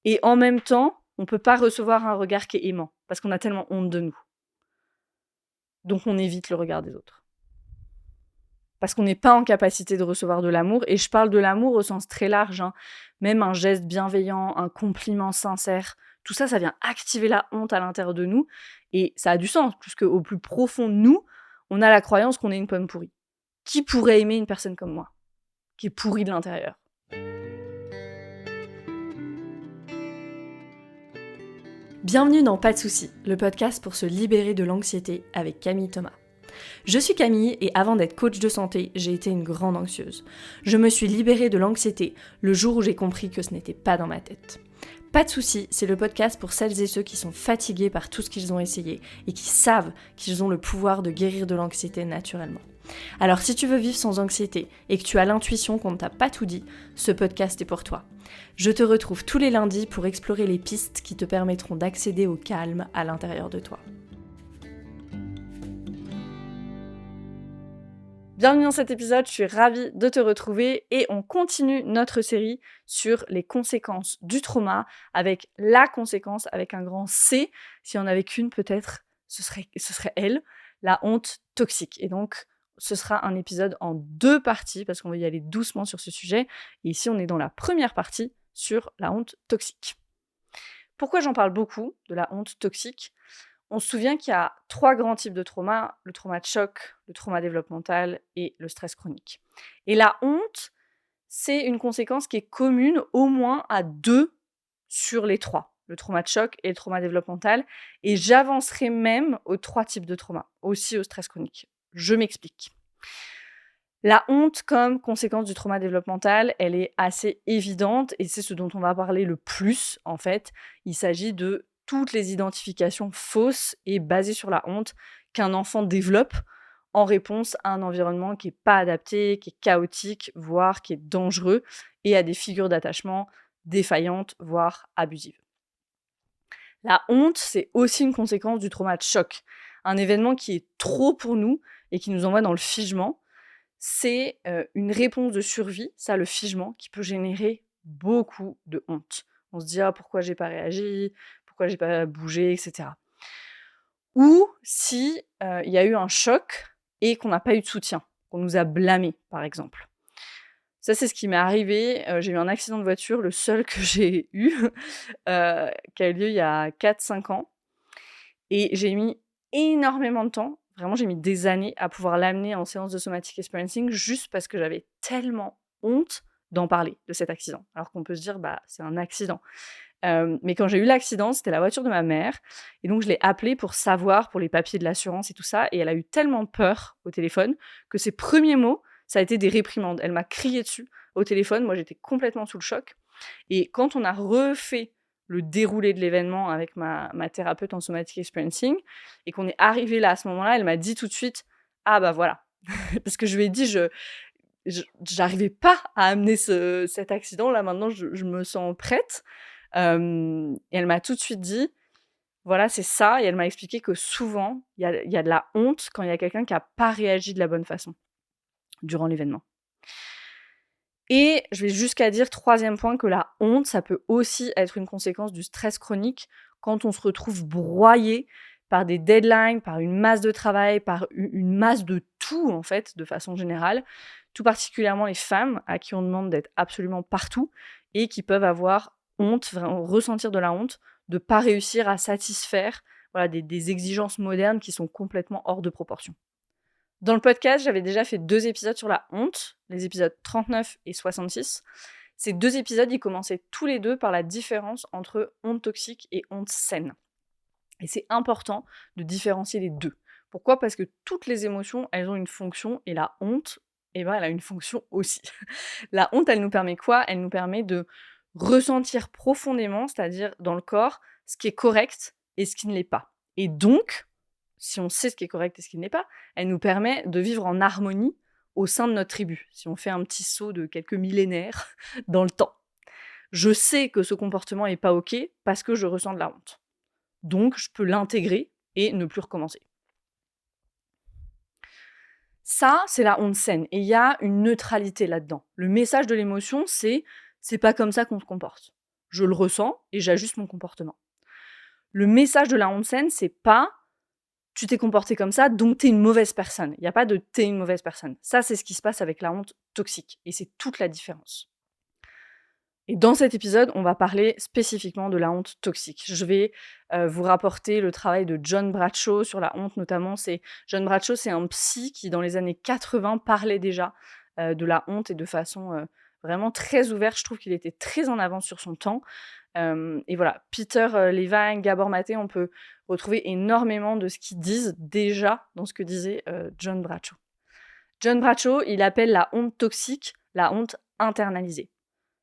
Et en même temps, on peut pas recevoir un regard qui est aimant, parce qu'on a tellement honte de nous. Donc on évite le regard des autres. Parce qu'on n'est pas en capacité de recevoir de l'amour, et je parle de l'amour au sens très large, hein. Même un geste bienveillant, un compliment sincère, tout ça, ça vient activer la honte à l'intérieur de nous, et ça a du sens, puisque au plus profond de nous, on a la croyance qu'on est une pomme pourrie. Qui pourrait aimer une personne comme moi, qui est pourrie de l'intérieur? Bienvenue dans Pas de soucis, le podcast pour se libérer de l'anxiété avec Camille Thomas. Je suis Camille et avant d'être coach de santé, j'ai été une grande anxieuse. Je me suis libérée de l'anxiété le jour où j'ai compris que ce n'était pas dans ma tête. Pas de soucis, c'est le podcast pour celles et ceux qui sont fatigués par tout ce qu'ils ont essayé et qui savent qu'ils ont le pouvoir de guérir de l'anxiété naturellement. Alors si tu veux vivre sans anxiété et que tu as l'intuition qu'on ne t'a pas tout dit, ce podcast est pour toi. Je te retrouve tous les lundis pour explorer les pistes qui te permettront d'accéder au calme à l'intérieur de toi. Bienvenue dans cet épisode, je suis ravie de te retrouver et on continue notre série sur les conséquences du trauma avec la conséquence avec un grand C. Si on avait qu'une peut-être, ce serait elle, la honte toxique. Et donc ce sera un épisode en 2 parties parce qu'on va y aller doucement sur ce sujet. Et ici on est dans la première partie sur la honte toxique. Pourquoi j'en parle beaucoup de la honte toxique ? On se souvient qu'il y a 3 grands types de traumas, le trauma de choc, le trauma développemental et le stress chronique. Et la honte, c'est une conséquence qui est commune au moins à 2 sur les 3, le trauma de choc et le trauma développemental. Et j'avancerai même aux 3 types de traumas, aussi au stress chronique. Je m'explique. La honte comme conséquence du trauma développemental, elle est assez évidente et c'est ce dont on va parler le plus en fait. Il s'agit de toutes les identifications fausses et basées sur la honte qu'un enfant développe en réponse à un environnement qui n'est pas adapté, qui est chaotique, voire qui est dangereux, et à des figures d'attachement défaillantes, voire abusives. La honte, c'est aussi une conséquence du trauma de choc, un événement qui est trop pour nous et qui nous envoie dans le figement. C'est une réponse de survie, ça, le figement, qui peut générer beaucoup de honte. On se dit: «Ah, pourquoi j'ai pas réagi? Pourquoi j'ai pas bougé?» et cetera. Ou si, il y a eu un choc et qu'on n'a pas eu de soutien, qu'on nous a blâmés, par exemple. Ça, c'est ce qui m'est arrivé, j'ai eu un accident de voiture, le seul que j'ai eu, qui a eu lieu il y a 4-5 ans et j'ai mis énormément de temps, vraiment j'ai mis des années à pouvoir l'amener en séance de somatic experiencing juste parce que j'avais tellement honte d'en parler, de cet accident. Alors qu'on peut se dire: «Bah, c'est un accident». Mais quand j'ai eu l'accident, c'était la voiture de ma mère et donc je l'ai appelée pour savoir, pour les papiers de l'assurance et tout ça et elle a eu tellement peur au téléphone que ses premiers mots, ça a été des réprimandes. Elle m'a crié dessus au téléphone, moi j'étais complètement sous le choc et quand on a refait le déroulé de l'événement avec ma thérapeute en somatic experiencing et qu'on est arrivé là, à ce moment-là, elle m'a dit tout de suite: «Ah bah voilà». Parce que je lui ai dit: «J'arrivais pas à amener cet accident, là maintenant je me sens prête». Et elle m'a tout de suite dit: «Voilà, c'est ça» et elle m'a expliqué que souvent, il y a de la honte quand il y a quelqu'un qui a pas réagi de la bonne façon durant l'événement. Et je vais jusqu'à dire, 3e point, que la honte, ça peut aussi être une conséquence du stress chronique quand on se retrouve broyé par des deadlines, par une masse de travail, par une masse de tout, en fait, de façon générale. Tout particulièrement les femmes à qui on demande d'être absolument partout et qui peuvent avoir honte, vraiment ressentir de la honte de pas réussir à satisfaire, voilà, des exigences modernes qui sont complètement hors de proportion. Dans le podcast, j'avais déjà fait 2 épisodes sur la honte, les épisodes 39 et 66. Ces 2 épisodes, ils commençaient tous les 2 par la différence entre honte toxique et honte saine. Et c'est important de différencier les 2. Pourquoi ? Parce que toutes les émotions, elles ont une fonction et la honte, eh ben, elle a une fonction aussi. La honte, elle nous permet quoi ? Elle nous permet de ressentir profondément, c'est-à-dire dans le corps, ce qui est correct et ce qui ne l'est pas. Et donc, si on sait ce qui est correct et ce qui ne l'est pas, elle nous permet de vivre en harmonie au sein de notre tribu, si on fait un petit saut de quelques millénaires dans le temps. Je sais que ce comportement est pas OK parce que je ressens de la honte. Donc, je peux l'intégrer et ne plus recommencer. Ça, c'est la honte saine et il y a une neutralité là-dedans. Le message de l'émotion, c'est pas comme ça qu'on se comporte. Je le ressens et j'ajuste mon comportement. Le message de la honte saine, c'est pas tu t'es comporté comme ça, donc t'es une mauvaise personne. Il n'y a pas de t'es une mauvaise personne. Ça, c'est ce qui se passe avec la honte toxique. Et c'est toute la différence. Et dans cet épisode, on va parler spécifiquement de la honte toxique. Je vais vous rapporter le travail de John Bradshaw sur la honte, notamment. John Bradshaw, c'est un psy qui, dans les années 80, parlait déjà de la honte et de façon vraiment très ouverte. Je trouve qu'il était très en avance sur son temps. Et voilà, Peter Levine, Gabor Maté, on peut retrouver énormément de ce qu'ils disent déjà dans ce que disait John Bradshaw. John Bradshaw, il appelle la honte toxique la honte internalisée.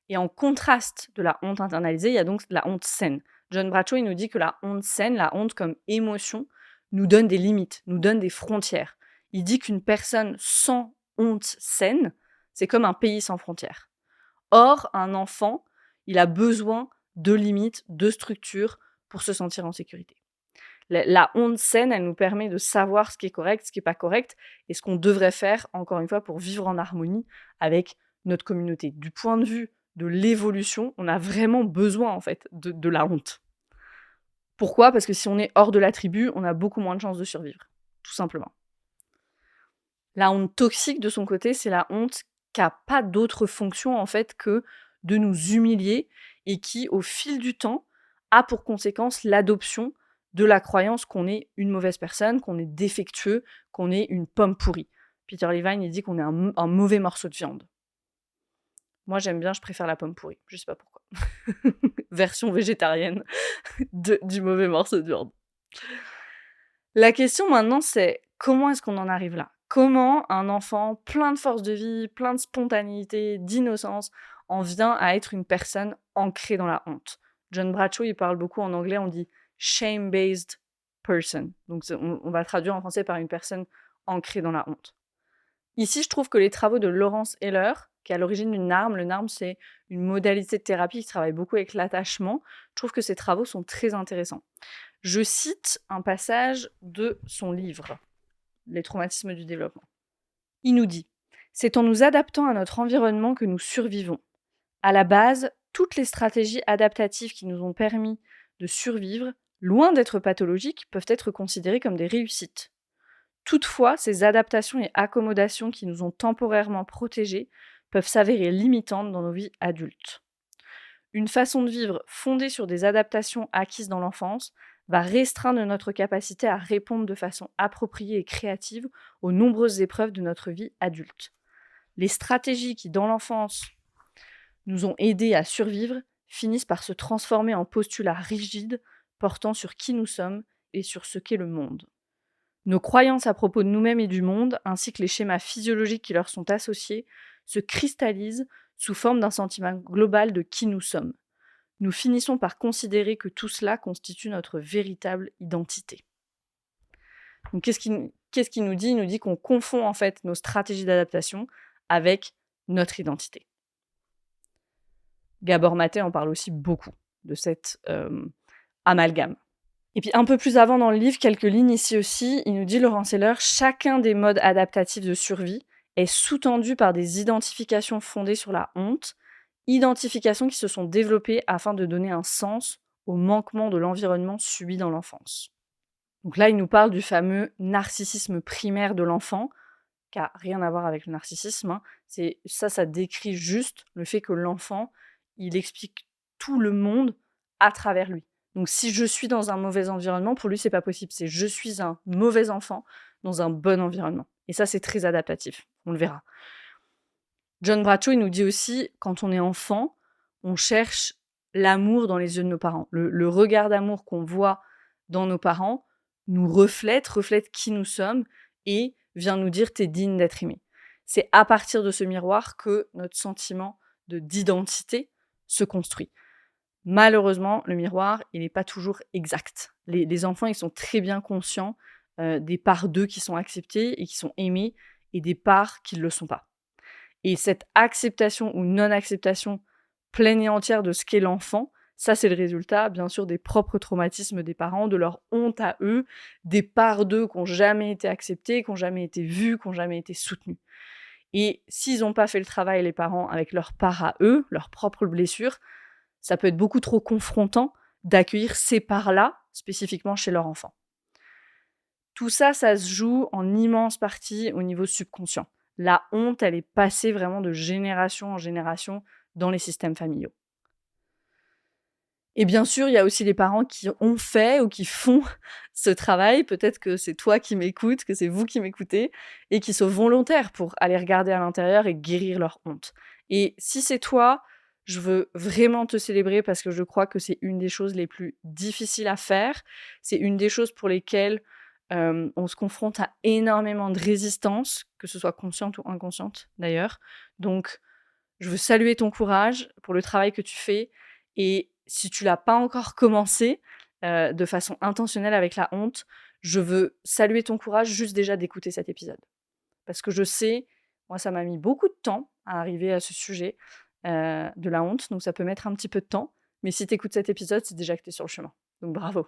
Et en contraste de la honte internalisée, il y a donc la honte saine. John Bradshaw, il nous dit que la honte saine, la honte comme émotion, nous donne des limites, nous donne des frontières. Il dit qu'une personne sans honte saine, c'est comme un pays sans frontières. Or, un enfant, il a besoin de limites, de structures pour se sentir en sécurité. La honte saine, elle nous permet de savoir ce qui est correct, ce qui n'est pas correct, et ce qu'on devrait faire, encore une fois, pour vivre en harmonie avec notre communauté. Du point de vue de l'évolution, on a vraiment besoin, en fait, de la honte. Pourquoi ? Parce que si on est hors de la tribu, on a beaucoup moins de chances de survivre, tout simplement. La honte toxique, de son côté, c'est la honte qui n'a pas d'autre fonction, en fait, que de nous humilier et qui, au fil du temps, a pour conséquence l'adoption de la croyance qu'on est une mauvaise personne, qu'on est défectueux, qu'on est une pomme pourrie. Peter Levine, il dit qu'on est un mauvais morceau de viande. Moi, j'aime bien, je préfère la pomme pourrie. Je sais pas pourquoi. Version végétarienne du mauvais morceau de viande. La question maintenant, c'est comment est-ce qu'on en arrive là ? Comment un enfant plein de force de vie, plein de spontanéité, d'innocence, en vient à être une personne ancrée dans la honte ? John Bradshaw, il parle beaucoup en anglais, on dit « shame-based person ». Donc on va traduire en français par une personne ancrée dans la honte. Ici, je trouve que les travaux de Lawrence Heller, qui est à l'origine du NARM, le NARM, c'est une modalité de thérapie qui travaille beaucoup avec l'attachement, je trouve que ces travaux sont très intéressants. Je cite un passage de son livre, Les traumatismes du développement. Il nous dit « C'est en nous adaptant à notre environnement que nous survivons. À la base, toutes les stratégies adaptatives qui nous ont permis de survivre, loin d'être pathologiques, peuvent être considérées comme des réussites. Toutefois, ces adaptations et accommodations qui nous ont temporairement protégés peuvent s'avérer limitantes dans nos vies adultes. Une façon de vivre fondée sur des adaptations acquises dans l'enfance va restreindre notre capacité à répondre de façon appropriée et créative aux nombreuses épreuves de notre vie adulte. Les stratégies qui, dans l'enfance, nous ont aidés à survivre finissent par se transformer en postulats rigides portant sur qui nous sommes et sur ce qu'est le monde. Nos croyances à propos de nous-mêmes et du monde, ainsi que les schémas physiologiques qui leur sont associés, se cristallisent sous forme d'un sentiment global de qui nous sommes. Nous finissons par considérer que tout cela constitue notre véritable identité. Donc, qu'est-ce qu'il nous dit ? Il nous dit qu'on confond en fait nos stratégies d'adaptation avec notre identité. Gabor Maté en parle aussi beaucoup de cet amalgame. Et puis un peu plus avant dans le livre, quelques lignes ici aussi, il nous dit, Lawrence Heller, chacun des modes adaptatifs de survie est sous-tendu par des identifications fondées sur la honte, identifications qui se sont développées afin de donner un sens au manquement de l'environnement subi dans l'enfance. Donc là, il nous parle du fameux narcissisme primaire de l'enfant, qui n'a rien à voir avec le narcissisme. Hein. Ça décrit juste le fait que l'enfant, il explique tout le monde à travers lui. Donc si je suis dans un mauvais environnement, pour lui, c'est pas possible. C'est je suis un mauvais enfant dans un bon environnement. Et ça, c'est très adaptatif. On le verra. John Bradshaw, il nous dit aussi, quand on est enfant, on cherche l'amour dans les yeux de nos parents. Le regard d'amour qu'on voit dans nos parents nous reflète qui nous sommes et vient nous dire « t'es digne d'être aimé ». C'est à partir de ce miroir que notre sentiment d'identité se construit. Malheureusement, le miroir, il n'est pas toujours exact. Les enfants, ils sont très bien conscients des parts d'eux qui sont acceptées et qui sont aimées et des parts qui ne le sont pas. Et cette acceptation ou non-acceptation pleine et entière de ce qu'est l'enfant, ça, c'est le résultat, bien sûr, des propres traumatismes des parents, de leur honte à eux, des parts d'eux qui n'ont jamais été acceptées, qui n'ont jamais été vues, qui n'ont jamais été soutenues. Et s'ils n'ont pas fait le travail, les parents, avec leurs parts à eux, leurs propres blessures, ça peut être beaucoup trop confrontant d'accueillir ces parts-là, spécifiquement chez leur enfant. Tout ça, ça se joue en immense partie au niveau subconscient. La honte, elle est passée vraiment de génération en génération dans les systèmes familiaux. Et bien sûr, il y a aussi les parents qui ont fait ou qui font ce travail. Peut-être que c'est toi qui m'écoutes, que c'est vous qui m'écoutez, et qui sont volontaires pour aller regarder à l'intérieur et guérir leur honte. Et si c'est toi, je veux vraiment te célébrer parce que je crois que c'est une des choses les plus difficiles à faire. C'est une des choses pour lesquelles on se confronte à énormément de résistance, que ce soit consciente ou inconsciente d'ailleurs. Donc, je veux saluer ton courage pour le travail que tu fais. Et si tu l'as pas encore commencé de façon intentionnelle avec la honte, je veux saluer ton courage juste déjà d'écouter cet épisode. Parce que je sais, moi, ça m'a mis beaucoup de temps à arriver à ce sujet de la honte. Donc, ça peut mettre un petit peu de temps. Mais si tu écoutes cet épisode, c'est déjà que tu es sur le chemin. Donc, bravo.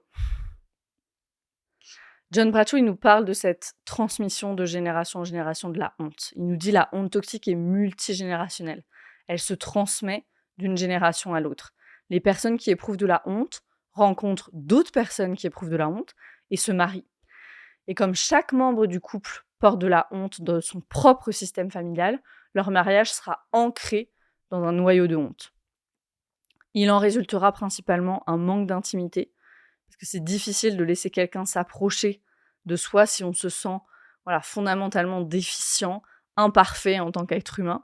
John Bradshaw, il nous parle de cette transmission de génération en génération de la honte. Il nous dit la honte toxique est multigénérationnelle. Elle se transmet d'une génération à l'autre. Les personnes qui éprouvent de la honte rencontrent d'autres personnes qui éprouvent de la honte et se marient. Et comme chaque membre du couple porte de la honte dans son propre système familial, leur mariage sera ancré dans un noyau de honte. Il en résultera principalement un manque d'intimité, parce que c'est difficile de laisser quelqu'un s'approcher de soi si on se sent fondamentalement déficient, imparfait en tant qu'être humain.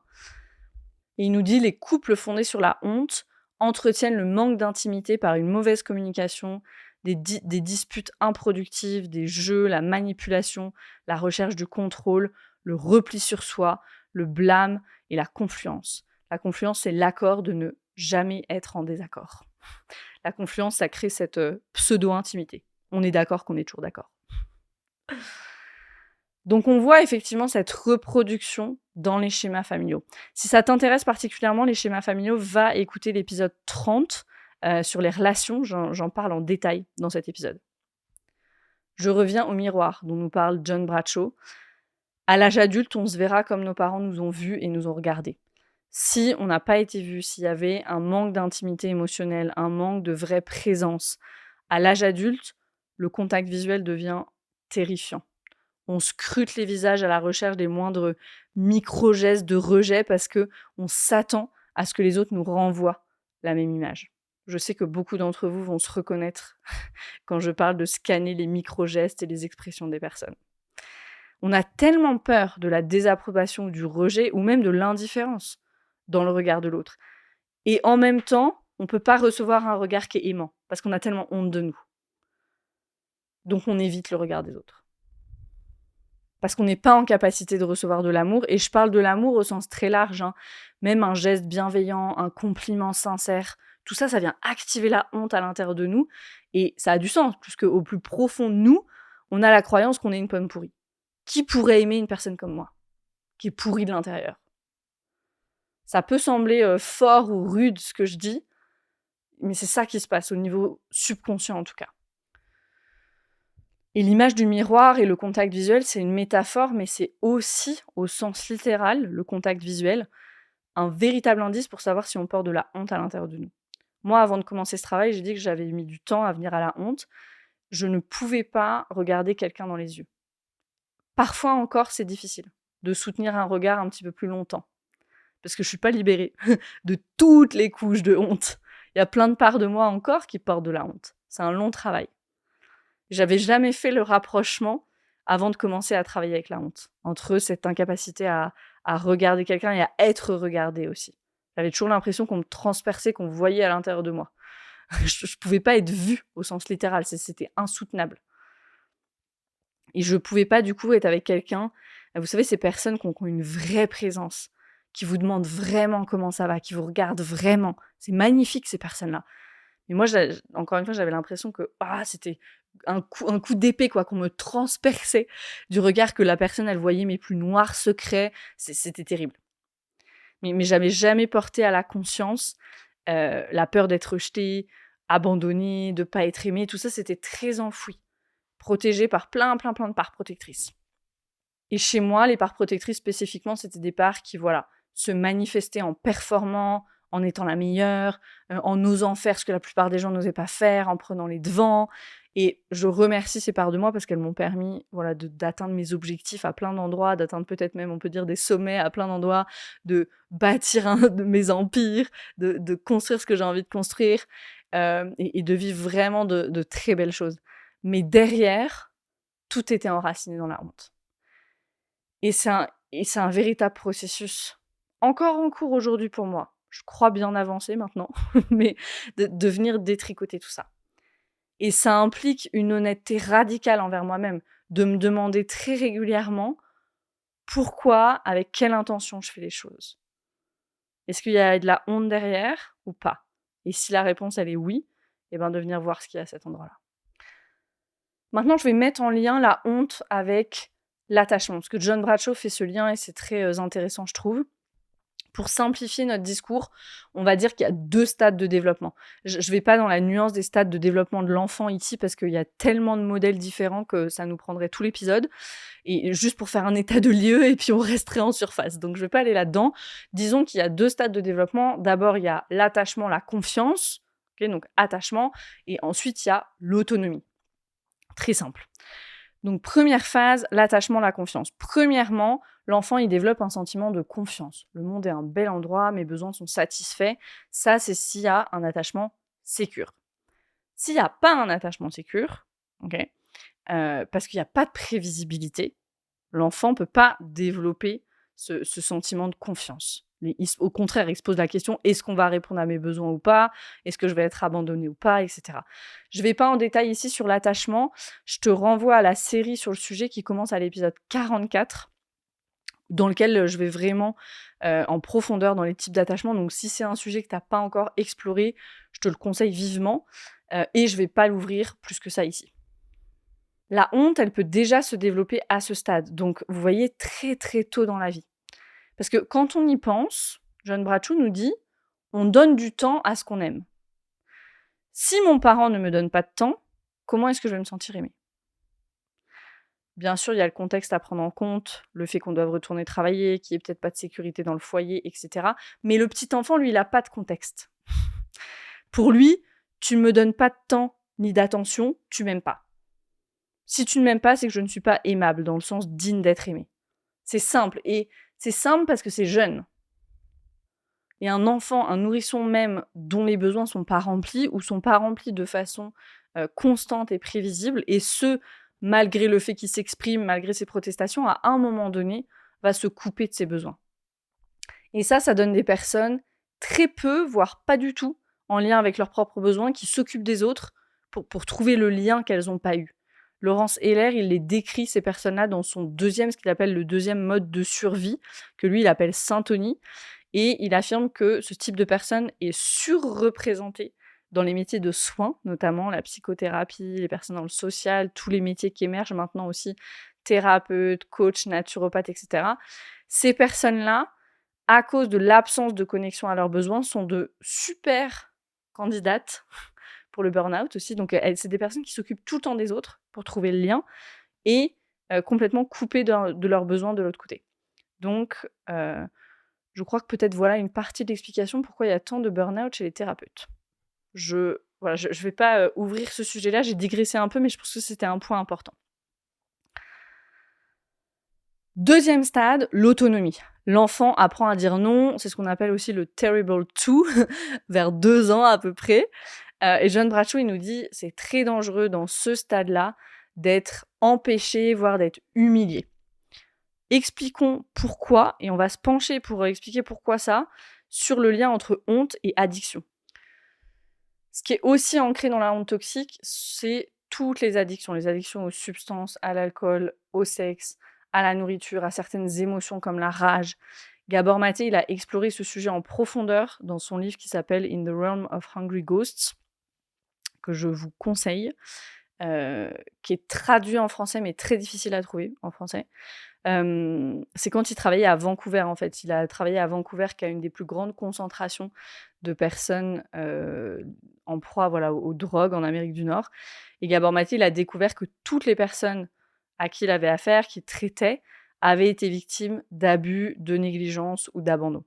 Et il nous dit les couples fondés sur la honte entretiennent le manque d'intimité par une mauvaise communication, des disputes improductives, des jeux, la manipulation, la recherche du contrôle, le repli sur soi, le blâme et la confluence. La confluence, c'est l'accord de ne jamais être en désaccord. La confluence, ça crée cette pseudo-intimité. On est d'accord qu'on est toujours d'accord. Donc on voit effectivement cette reproduction dans les schémas familiaux. Si ça t'intéresse particulièrement, les schémas familiaux, va écouter l'épisode 30 sur les relations. J'en parle en détail dans cet épisode. Je reviens au miroir dont nous parle John Bradshaw. À l'âge adulte, on se verra comme nos parents nous ont vus et nous ont regardés. Si on n'a pas été vu, s'il y avait un manque d'intimité émotionnelle, un manque de vraie présence, à l'âge adulte, le contact visuel devient terrifiant. On scrute les visages à la recherche des moindres micro-gestes de rejet parce qu'on s'attend à ce que les autres nous renvoient la même image. Je sais que beaucoup d'entre vous vont se reconnaître quand je parle de scanner les micro-gestes et les expressions des personnes. On a tellement peur de la désapprobation, du rejet ou même de l'indifférence dans le regard de l'autre. Et en même temps, on ne peut pas recevoir un regard qui est aimant parce qu'on a tellement honte de nous. Donc on évite le regard des autres. Parce qu'on n'est pas en capacité de recevoir de l'amour. Et je parle de l'amour au sens très large. Même un geste bienveillant, un compliment sincère, tout ça, ça vient activer la honte à l'intérieur de nous. Et ça a du sens, puisque au plus profond de nous, on a la croyance qu'on est une pomme pourrie. Qui pourrait aimer une personne comme moi, qui est pourrie de l'intérieur? Ça peut sembler fort ou rude ce que je dis, mais c'est ça qui se passe au niveau subconscient en tout cas. Et l'image du miroir et le contact visuel, c'est une métaphore, mais c'est aussi, au sens littéral, le contact visuel, un véritable indice pour savoir si on porte de la honte à l'intérieur de nous. Moi, avant de commencer ce travail, j'ai dit que j'avais mis du temps à venir à la honte. Je ne pouvais pas regarder quelqu'un dans les yeux. Parfois encore, c'est difficile de soutenir un regard un petit peu plus longtemps. Parce que je ne suis pas libérée de toutes les couches de honte. Il y a plein de parts de moi encore qui portent de la honte. C'est un long travail. J'avais jamais fait le rapprochement avant de commencer à travailler avec la honte. Entre cette incapacité à regarder quelqu'un et à être regardée aussi. J'avais toujours l'impression qu'on me transperçait, qu'on voyait à l'intérieur de moi. Je ne pouvais pas être vue au sens littéral. C'était insoutenable. Et je ne pouvais pas du coup être avec quelqu'un, vous savez, ces personnes qui ont une vraie présence, qui vous demandent vraiment comment ça va, qui vous regardent vraiment. C'est magnifique ces personnes-là. Mais moi, encore une fois, j'avais l'impression que c'était un coup d'épée, quoi, qu'on me transperçait du regard, que la personne, elle voyait mes plus noirs secrets. C'était terrible. Mais j'avais jamais porté à la conscience la peur d'être rejetée, abandonnée, de ne pas être aimée. Tout ça, c'était très enfoui. Protégée par plein de parts protectrices. Et chez moi, les parts protectrices spécifiquement, c'était des parts qui, se manifestaient en performant, en étant la meilleure, en osant faire ce que la plupart des gens n'osaient pas faire, en prenant les devants. Et je remercie ces parts de moi parce qu'elles m'ont permis, voilà, d'atteindre mes objectifs à plein d'endroits, d'atteindre peut-être même, on peut dire, des sommets à plein d'endroits, de bâtir un de mes empires, de construire ce que j'ai envie de construire, et de vivre vraiment de très belles choses. Mais derrière, tout était enraciné dans la honte. Et c'est un véritable processus, encore en cours aujourd'hui pour moi. Je crois bien avancer maintenant, mais de venir détricoter tout ça. Et ça implique une honnêteté radicale envers moi-même, de me demander très régulièrement pourquoi, avec quelle intention je fais les choses. Est-ce qu'il y a de la honte derrière ou pas? Et si la réponse elle est oui, eh ben de venir voir ce qu'il y a à cet endroit-là. Maintenant, je vais mettre en lien la honte avec l'attachement, parce que John Bradshaw fait ce lien et c'est très intéressant, je trouve. Pour simplifier notre discours, on va dire qu'il y a 2 stades de développement. Je vais pas dans la nuance des stades de développement de l'enfant ici, parce qu'il y a tellement de modèles différents que ça nous prendrait tout l'épisode. Et juste pour faire un état de lieu, et puis on resterait en surface. Donc je vais pas aller là-dedans. Disons qu'il y a 2 stades de développement. D'abord, il y a l'attachement, la confiance. Okay, donc attachement. Et ensuite, il y a l'autonomie. Très simple. Donc première phase, l'attachement, la confiance. Premièrement, l'enfant, il développe un sentiment de confiance. Le monde est un bel endroit, mes besoins sont satisfaits. Ça, c'est s'il y a un attachement sécure. S'il n'y a pas un attachement sécure, okay, parce qu'il n'y a pas de prévisibilité, l'enfant ne peut pas développer ce sentiment de confiance. Au contraire, il se pose la question, est-ce qu'on va répondre à mes besoins ou pas? Est-ce que je vais être abandonné ou pas? Etc. Je ne vais pas en détail ici sur l'attachement. Je te renvoie à la série sur le sujet qui commence à l'épisode 44, dans lequel je vais vraiment en profondeur dans les types d'attachement. Donc si c'est un sujet que tu n'as pas encore exploré, je te le conseille vivement. Et je ne vais pas l'ouvrir plus que ça ici. La honte, elle peut déjà se développer à ce stade. Donc vous voyez, très très tôt dans la vie. Parce que quand on y pense, John Bradshaw nous dit « on donne du temps à ce qu'on aime ». Si mon parent ne me donne pas de temps, comment est-ce que je vais me sentir aimée? Bien sûr, il y a le contexte à prendre en compte, le fait qu'on doive retourner travailler, qu'il n'y ait peut-être pas de sécurité dans le foyer, etc. Mais le petit enfant, lui, il n'a pas de contexte. Pour lui, tu ne me donnes pas de temps ni d'attention, tu m'aimes pas. Si tu ne m'aimes pas, c'est que je ne suis pas aimable, dans le sens digne d'être aimé. C'est simple, et c'est simple parce que c'est jeune. Et un enfant, un nourrisson même, dont les besoins sont pas remplis, ou sont pas remplis de façon constante et prévisible, et ce, malgré le fait qu'il s'exprime, malgré ses protestations, à un moment donné, va se couper de ses besoins. Et ça donne des personnes très peu, voire pas du tout, en lien avec leurs propres besoins, qui s'occupent des autres pour trouver le lien qu'elles n'ont pas eu. Laurence Heller, il les décrit, ces personnes-là, dans son ce qu'il appelle le 2e mode de survie, que lui, il appelle syntonie. Et il affirme que ce type de personne est surreprésenté dans les métiers de soins, notamment la psychothérapie, les personnes dans le social, tous les métiers qui émergent maintenant aussi, thérapeute, coach, naturopathe, etc. Ces personnes-là, à cause de l'absence de connexion à leurs besoins, sont de super candidates pour le burn-out aussi. Donc, c'est des personnes qui s'occupent tout le temps des autres pour trouver le lien et complètement coupées de leurs besoins de l'autre côté. Donc, je crois que peut-être voilà une partie de l'explication pourquoi il y a tant de burn-out chez les thérapeutes. Je vais pas ouvrir ce sujet-là, j'ai digressé un peu, mais je pense que c'était un point important. 2e stade, l'autonomie. L'enfant apprend à dire non, c'est ce qu'on appelle aussi le terrible two, vers 2 ans à peu près. Et John Bradshaw, il nous dit, c'est très dangereux dans ce stade-là d'être empêché, voire d'être humilié. Expliquons pourquoi, et on va se pencher pour expliquer pourquoi ça, sur le lien entre honte et addiction. Ce qui est aussi ancré dans la honte toxique, c'est toutes les addictions aux substances, à l'alcool, au sexe, à la nourriture, à certaines émotions comme la rage. Gabor Maté, il a exploré ce sujet en profondeur dans son livre qui s'appelle In the Realm of Hungry Ghosts, que je vous conseille, qui est traduit en français, mais très difficile à trouver en français. C'est quand il travaillait à Vancouver, en fait. Il a travaillé à Vancouver, qui a une des plus grandes concentrations de personnes en proie aux drogues en Amérique du Nord. Et Gabor Maté, il a découvert que toutes les personnes à qui il avait affaire, qu'il traitait, avaient été victimes d'abus, de négligence ou d'abandon.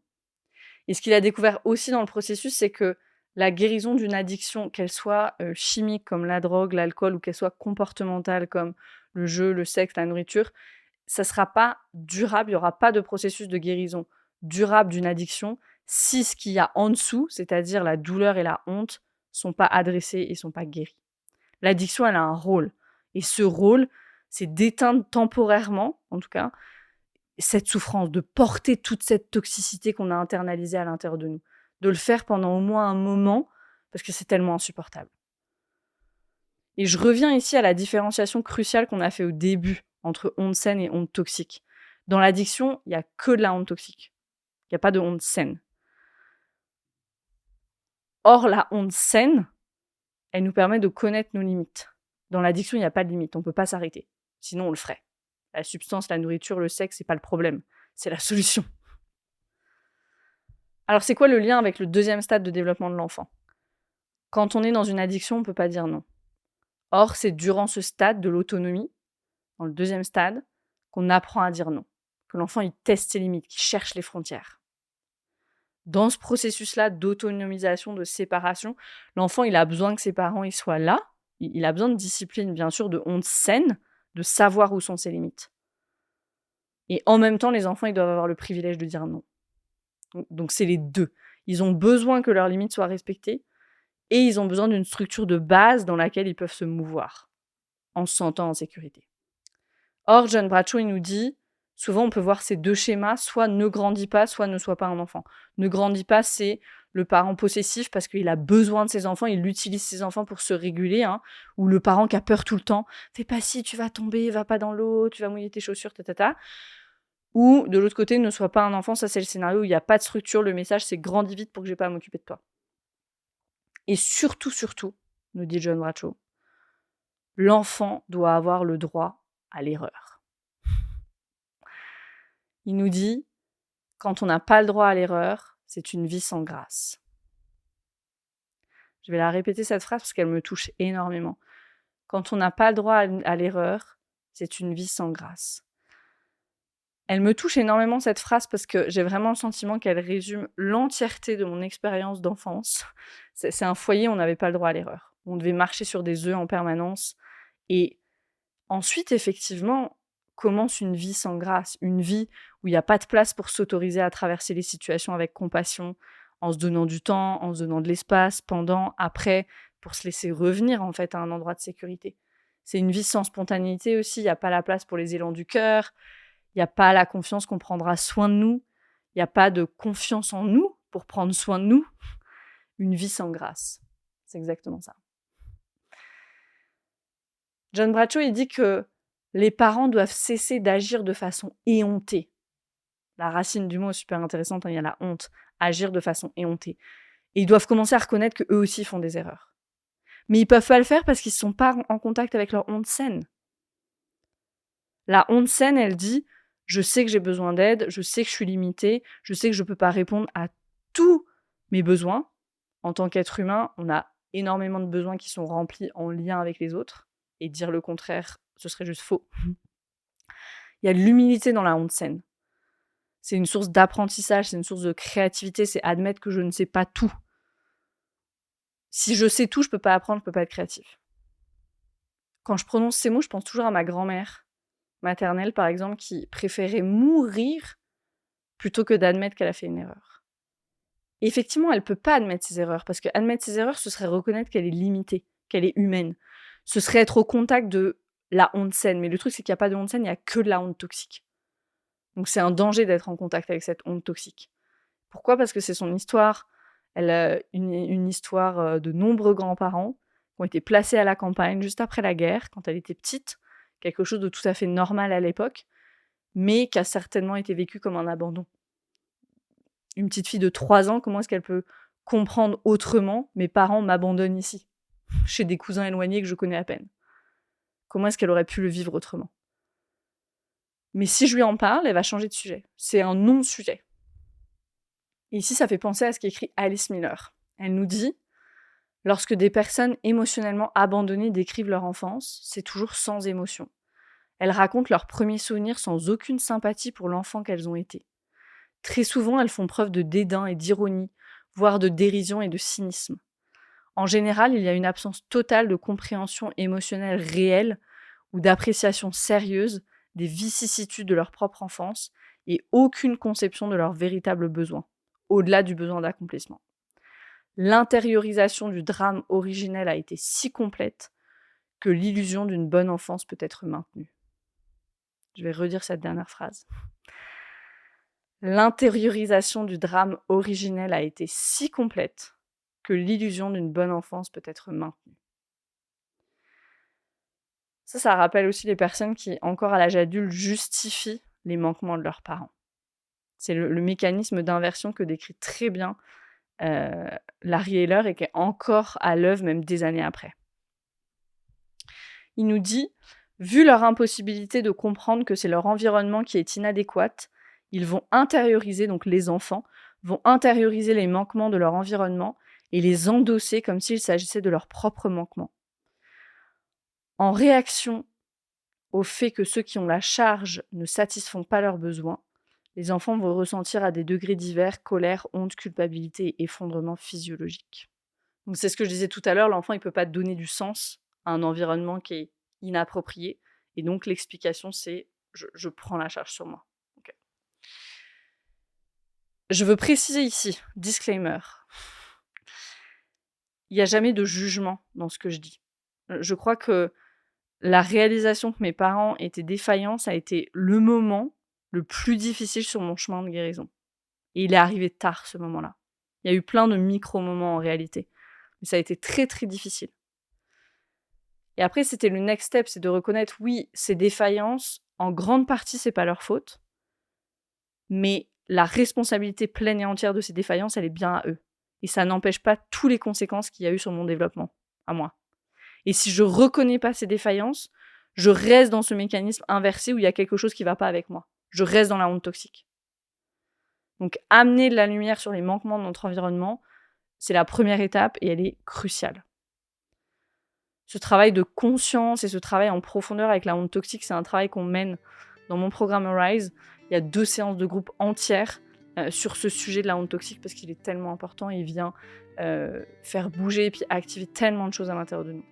Et ce qu'il a découvert aussi dans le processus, c'est que la guérison d'une addiction, qu'elle soit chimique comme la drogue, l'alcool, ou qu'elle soit comportementale comme le jeu, le sexe, la nourriture, ça ne sera pas durable, il n'y aura pas de processus de guérison durable d'une addiction si ce qu'il y a en dessous, c'est-à-dire la douleur et la honte, sont pas adressés et sont pas guéris. L'addiction, elle a un rôle. Et ce rôle, c'est d'éteindre temporairement, en tout cas, cette souffrance, de porter toute cette toxicité qu'on a internalisée à l'intérieur de nous. De le faire pendant au moins un moment, parce que c'est tellement insupportable. Et je reviens ici à la différenciation cruciale qu'on a fait au début entre honte saine et honte toxique. Dans l'addiction, il n'y a que de la honte toxique. Il n'y a pas de honte saine. Or, la honte saine, elle nous permet de connaître nos limites. Dans l'addiction, il n'y a pas de limite, on ne peut pas s'arrêter. Sinon, on le ferait. La substance, la nourriture, le sexe, c'est pas le problème. C'est la solution. Alors, c'est quoi le lien avec le deuxième stade de développement de l'enfant ? Quand on est dans une addiction, on ne peut pas dire non. Or, c'est durant ce stade de l'autonomie, dans le deuxième stade, qu'on apprend à dire non. Que l'enfant, il teste ses limites, qu'il cherche les frontières. Dans ce processus-là d'autonomisation, de séparation, l'enfant, il a besoin que ses parents ils soient là. Il a besoin de discipline, bien sûr, de honte saine, de savoir où sont ses limites. Et en même temps, les enfants, ils doivent avoir le privilège de dire non. Donc, c'est les deux. Ils ont besoin que leurs limites soient respectées et ils ont besoin d'une structure de base dans laquelle ils peuvent se mouvoir en se sentant en sécurité. Or, John Bradshaw, il nous dit, souvent on peut voir ces deux schémas, soit ne grandis pas, soit ne sois pas un enfant. Ne grandis pas, c'est le parent possessif parce qu'il a besoin de ses enfants, il utilise ses enfants pour se réguler, ou le parent qui a peur tout le temps, fais pas ci, tu vas tomber, va pas dans l'eau, tu vas mouiller tes chaussures, Ou de l'autre côté, ne sois pas un enfant, ça c'est le scénario où il n'y a pas de structure, le message c'est grandis vite pour que j'ai pas à m'occuper de toi. Et surtout, nous dit John Bradshaw, l'enfant doit avoir le droit à l'erreur. Il nous dit, quand on n'a pas le droit à l'erreur, c'est une vie sans grâce. Je vais la répéter cette phrase parce qu'elle me touche énormément. Quand on n'a pas le droit à l'erreur, c'est une vie sans grâce. Elle me touche énormément cette phrase parce que j'ai vraiment le sentiment qu'elle résume l'entièreté de mon expérience d'enfance. C'est un foyer où on n'avait pas le droit à l'erreur. On devait marcher sur des œufs en permanence. Et ensuite, effectivement, commence une vie sans grâce, une vie où il n'y a pas de place pour s'autoriser à traverser les situations avec compassion, en se donnant du temps, en se donnant de l'espace, pendant, après, pour se laisser revenir en fait à un endroit de sécurité. C'est une vie sans spontanéité aussi, il n'y a pas la place pour les élans du cœur, il n'y a pas la confiance qu'on prendra soin de nous, il n'y a pas de confiance en nous pour prendre soin de nous. Une vie sans grâce, c'est exactement ça. John Bradshaw, il dit que les parents doivent cesser d'agir de façon éhontée. La racine du mot est super intéressante, il y a la honte, agir de façon éhontée. Et ils doivent commencer à reconnaître qu'eux aussi font des erreurs. Mais ils peuvent pas le faire parce qu'ils ne sont pas en contact avec leur honte saine. La honte saine, elle dit « je sais que j'ai besoin d'aide, je sais que je suis limitée, je sais que je ne peux pas répondre à tous mes besoins. » En tant qu'être humain, on a énormément de besoins qui sont remplis en lien avec les autres. Et dire le contraire, ce serait juste faux. Il y a de l'humilité dans la honte saine. C'est une source d'apprentissage, c'est une source de créativité, c'est admettre que je ne sais pas tout. Si je sais tout, je ne peux pas apprendre, je ne peux pas être créatif. Quand je prononce ces mots, je pense toujours à ma grand-mère maternelle, par exemple, qui préférait mourir plutôt que d'admettre qu'elle a fait une erreur. Et effectivement, elle ne peut pas admettre ses erreurs, parce qu'admettre ses erreurs, ce serait reconnaître qu'elle est limitée, qu'elle est humaine. Ce serait être au contact de la honte saine. Mais le truc, c'est qu'il n'y a pas de honte saine, il n'y a que de la honte toxique. Donc c'est un danger d'être en contact avec cette honte toxique. Pourquoi ? Parce que c'est son histoire. Elle a une histoire de nombreux grands-parents qui ont été placés à la campagne juste après la guerre, quand elle était petite, quelque chose de tout à fait normal à l'époque, mais qui a certainement été vécu comme un abandon. Une petite fille de 3 ans, comment est-ce qu'elle peut comprendre autrement « mes parents m'abandonnent ici » chez des cousins éloignés que je connais à peine. Comment est-ce qu'elle aurait pu le vivre autrement ? Mais si je lui en parle, elle va changer de sujet. C'est un non-sujet. Et ici, ça fait penser à ce qu'écrit Alice Miller. Elle nous dit « Lorsque des personnes émotionnellement abandonnées décrivent leur enfance, c'est toujours sans émotion. Elles racontent leurs premiers souvenirs sans aucune sympathie pour l'enfant qu'elles ont été. Très souvent, elles font preuve de dédain et d'ironie, voire de dérision et de cynisme. En général, il y a une absence totale de compréhension émotionnelle réelle ou d'appréciation sérieuse des vicissitudes de leur propre enfance et aucune conception de leurs véritables besoins, au-delà du besoin d'accomplissement. L'intériorisation du drame originel a été si complète que l'illusion d'une bonne enfance peut être maintenue. Je vais redire cette dernière phrase. L'intériorisation du drame originel a été si complète que l'illusion d'une bonne enfance peut être maintenue. Ça rappelle aussi les personnes qui, encore à l'âge adulte, justifient les manquements de leurs parents. C'est le mécanisme d'inversion que décrit très bien Larry Heller et qui est encore à l'œuvre même des années après. Il nous dit « Vu leur impossibilité de comprendre que c'est leur environnement qui est inadéquat, ils vont intérioriser, donc les enfants, vont intérioriser les manquements de leur environnement et les endosser comme s'il s'agissait de leurs propres manquements. En réaction au fait que ceux qui ont la charge ne satisfont pas leurs besoins, les enfants vont ressentir à des degrés divers colère, honte, culpabilité et effondrement physiologique. » Donc c'est ce que je disais tout à l'heure, l'enfant il ne peut pas donner du sens à un environnement qui est inapproprié. Et donc l'explication c'est je prends la charge sur moi. Okay. Je veux préciser ici, disclaimer, il n'y a jamais de jugement dans ce que je dis. Je crois que la réalisation que mes parents étaient défaillants, ça a été le moment le plus difficile sur mon chemin de guérison. Et il est arrivé tard, ce moment-là. Il y a eu plein de micro-moments en réalité. Mais ça a été très, très difficile. Et après, c'était le next step, c'est de reconnaître, oui, ces défaillances, en grande partie, c'est pas leur faute. Mais la responsabilité pleine et entière de ces défaillances, elle est bien à eux. Et ça n'empêche pas toutes les conséquences qu'il y a eu sur mon développement, à moi. Et si je reconnais pas ces défaillances, je reste dans ce mécanisme inversé où il y a quelque chose qui va pas avec moi. Je reste dans la honte toxique. Donc, amener de la lumière sur les manquements de notre environnement, c'est la première étape et elle est cruciale. Ce travail de conscience et ce travail en profondeur avec la honte toxique, c'est un travail qu'on mène dans mon programme Arise. Il y a 2 séances de groupe entières sur ce sujet de la honte toxique parce qu'il est tellement important et il vient faire bouger et puis activer tellement de choses à l'intérieur de nous.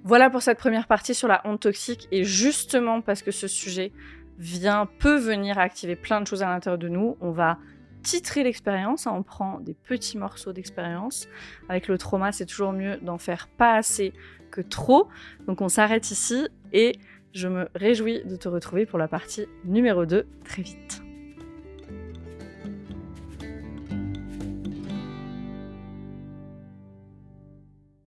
Voilà pour cette première partie sur la honte toxique et justement parce que ce sujet peut venir activer plein de choses à l'intérieur de nous, on va titrer l'expérience, on prend des petits morceaux d'expérience. Avec le trauma, c'est toujours mieux d'en faire pas assez que trop. Donc on s'arrête ici et je me réjouis de te retrouver pour la partie numéro 2 très vite.